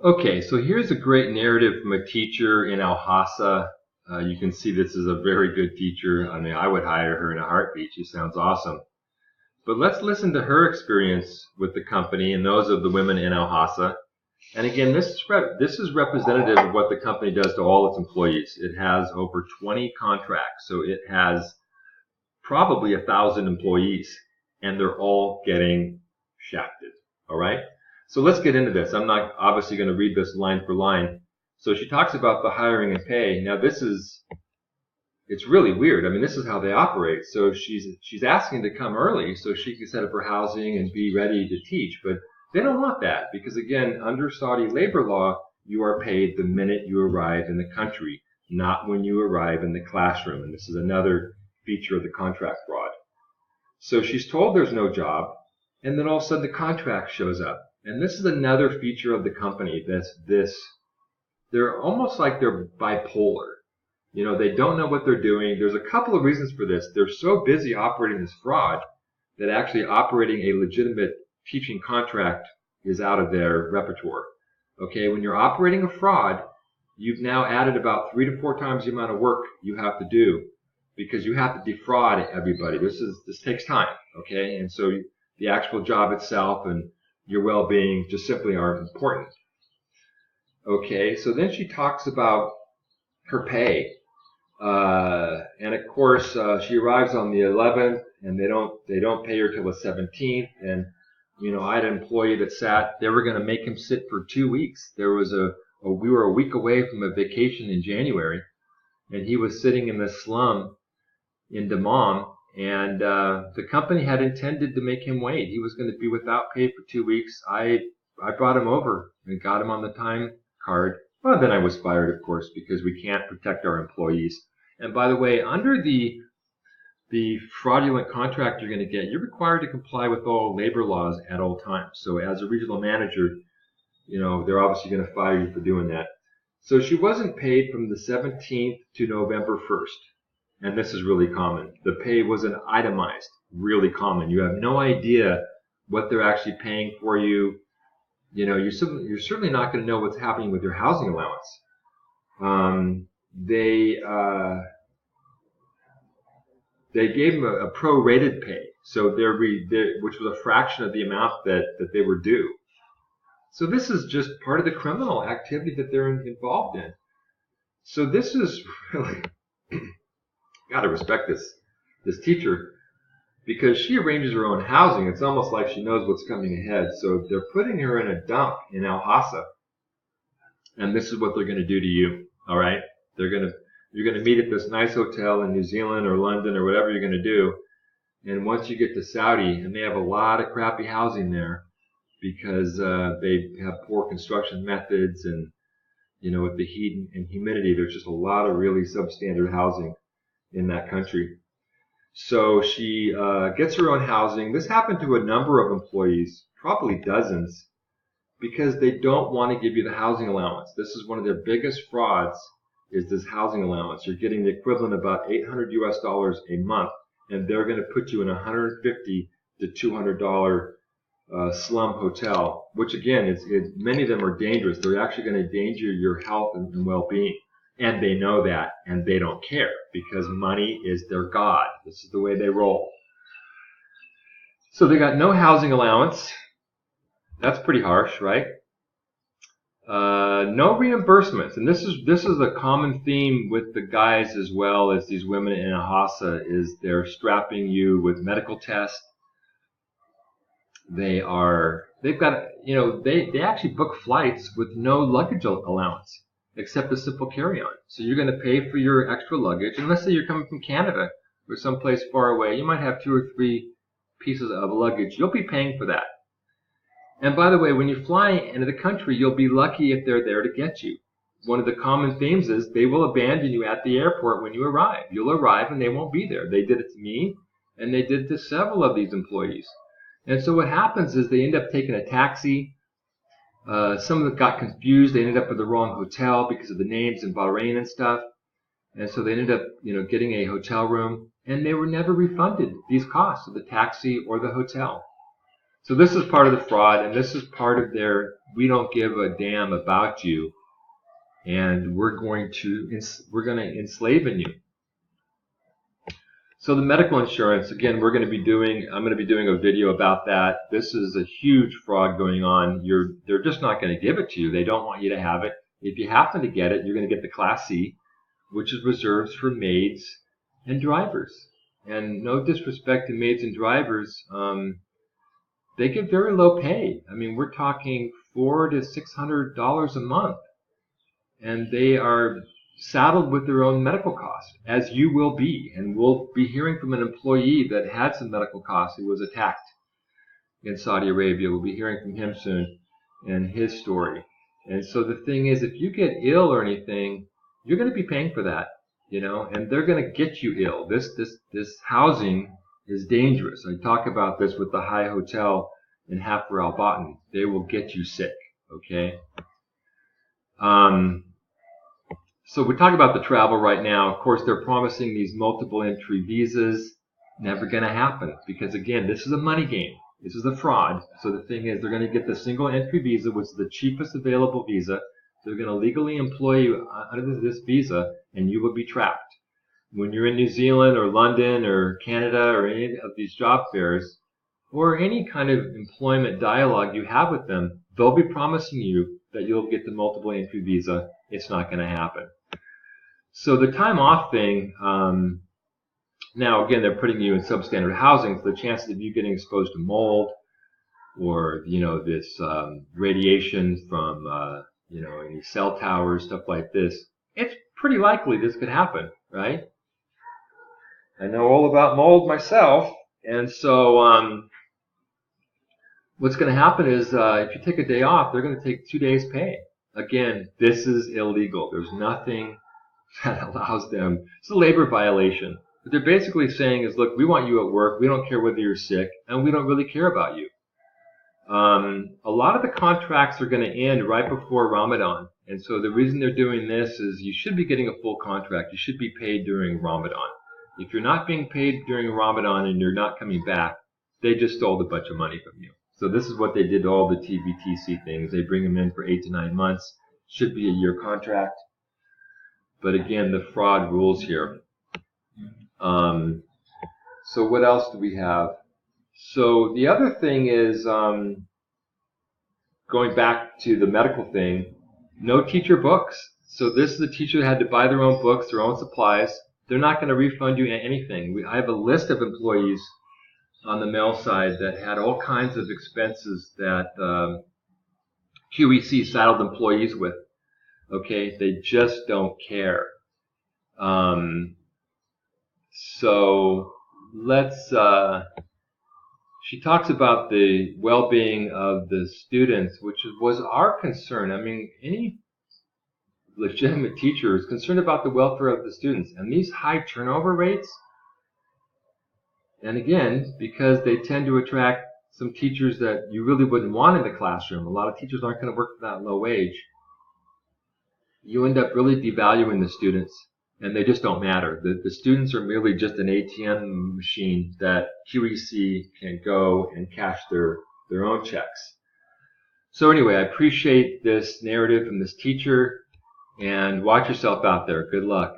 Okay, so here's a great narrative from a teacher in Al-Hassa. You can see this is a very good teacher. I mean, I would hire her in a heartbeat. She sounds awesome. But let's listen to her experience with the company and those of the women in Al-Hassa. And again, this is representative of what the company does to all its employees. It has over 20 contracts, so it has probably 1,000 employees, and they're all getting shafted. All right? So let's get into this. I'm not obviously going to read this line for line. So she talks about the hiring and pay. Now it's really weird. I mean, this is how they operate. So she's asking to come early so she can set up her housing and be ready to teach. But they don't want that because, again, under Saudi labor law, you are paid the minute you arrive in the country, not when you arrive in the classroom. And this is another feature of the contract fraud. So she's told there's no job, and then all of a sudden the contract shows up. And this is another feature of the company. They're almost like they're bipolar. You know, they don't know what they're doing. There's a couple of reasons for this. They're so busy operating this fraud that actually operating a legitimate teaching contract is out of their repertoire. Okay, when you're operating a fraud, you've now added about 3 to 4 times the amount of work you have to do because you have to defraud everybody. This takes time, okay? And so the actual job itself and your well-being just simply aren't important. Okay, so then she talks about her pay. And of course, she arrives on the 11th, and they don't pay her till the 17th. And you know, I had an employee that they were going to make him sit for 2 weeks. We were a week away from a vacation in January, and he was sitting in the slum in Dammam, and the company had intended to make him wait. He was going to be without pay for 2 weeks. I brought him over and got him on the time card. Well, then I was fired, of course, because we can't protect our employees. And by the way, under the fraudulent contract you're going to get, you're required to comply with all labor laws at all times. So as a regional manager, you know, they're obviously going to fire you for doing that. So she wasn't paid from the 17th to November 1st. And this is really common. The pay wasn't itemized, really common. You have no idea what they're actually paying for you. You know, you're certainly not going to know what's happening with your housing allowance. They gave them a prorated pay, so which was a fraction of the amount that they were due. So this is just part of the criminal activity that they're involved in. So this is really gotta respect this teacher because she arranges her own housing. It's almost like she knows what's coming ahead. So they're putting her in a dump in Al-Hassa, and this is what they're going to do to you. All right, you're going to meet at this nice hotel in New Zealand or London or whatever you're going to do, and once you get to Saudi, and they have a lot of crappy housing there because they have poor construction methods, and you know, with the heat and humidity, there's just a lot of really substandard housing in that country. So she gets her own housing. This happened to a number of employees, probably dozens, because they don't want to give you the housing allowance. This is one of their biggest frauds, is this housing allowance. You're getting the equivalent of about $800 a month, and they're going to put you in a $150 to $200 slum hotel, which again, many of them are dangerous. They're actually going to endanger your health and well-being. And they know that, and they don't care because money is their god. This is the way they roll. So they got no housing allowance. That's pretty harsh, right? No reimbursements, and this is a common theme with the guys as well as these women in Al-Hassa, is they're strapping you with medical tests. They've got, you know, they actually book flights with no luggage allowance except a simple carry-on. So you're going to pay for your extra luggage. And let's say you're coming from Canada or someplace far away. You might have 2 or 3 pieces of luggage. You'll be paying for that. And by the way, when you fly into the country, you'll be lucky if they're there to get you. One of the common themes is they will abandon you at the airport when you arrive. You'll arrive and they won't be there. They did it to me, and they did it to several of these employees. And so what happens is they end up taking a taxi. Some of them got confused. They ended up at the wrong hotel because of the names in Bahrain and stuff. And so they ended up, you know, getting a hotel room, and they were never refunded these costs of the taxi or the hotel. So this is part of the fraud, and this is part of their we don't give a damn about you, and we're going to enslave you. So the medical insurance, again, I'm going to be doing a video about that. This is a huge fraud going on. They're just not going to give it to you. They don't want you to have it. If you happen to get it, you're going to get the Class C, which is reserved for maids and drivers. And no disrespect to maids and drivers, they get very low pay. I mean, we're talking $400 to $600 a month, and they are saddled with their own medical costs, as you will be. And we'll be hearing from an employee that had some medical costs who was attacked in Saudi Arabia. We'll be hearing from him soon and his story. And so the thing is, if you get ill or anything, you're going to be paying for that, and they're going to get you ill. This housing is dangerous. I talk about this with the High Hotel in Hafr Al Batten. They will get you sick, okay? So we talk about the travel right now. Of course, they're promising these multiple entry visas. Never going to happen, because again, this is a money game. This is a fraud. So the thing is, they're going to get the single entry visa, which is the cheapest available visa. They're going to legally employ you under this visa, and you will be trapped. When you're in New Zealand or London or Canada or any of these job fairs, or any kind of employment dialogue you have with them, they'll be promising you that you'll get the multiple entry visa. It's not going to happen. So the time off thing, now again, they're putting you in substandard housing, so the chances of you getting exposed to mold or, this radiation from, any cell towers, stuff like this, it's pretty likely this could happen, right? I know all about mold myself, and so what's going to happen is if you take a day off, they're going to take 2 days pay. Again, this is illegal. There's nothing that allows them. It's a labor violation. What they're basically saying is, look, we want you at work. We don't care whether you're sick, and we don't really care about you. A lot of the contracts are going to end right before Ramadan. And so the reason they're doing this is you should be getting a full contract. You should be paid during Ramadan. If you're not being paid during Ramadan and you're not coming back, they just stole a bunch of money from you. So this is what they did to all the TVTC things. They bring them in for 8 to 9 months. Should be a year contract. But again, the fraud rules here. So what else do we have? So the other thing is, going back to the medical thing, no teacher books. So this is the teacher that had to buy their own books, their own supplies. They're not going to refund you anything. I have a list of employees on the mail side that had all kinds of expenses that QEC saddled employees with. Okay, they just don't care. So let's, she talks about the well-being of the students, which was our concern. I mean, any legitimate teacher is concerned about the welfare of the students. And these high turnover rates, and again, because they tend to attract some teachers that you really wouldn't want in the classroom. A lot of teachers aren't going to work for that low wage. You end up really devaluing the students, and they just don't matter. The students are merely just an ATM machine that QEC can go and cash their own checks. So anyway, I appreciate this narrative from this teacher, and watch yourself out there. Good luck.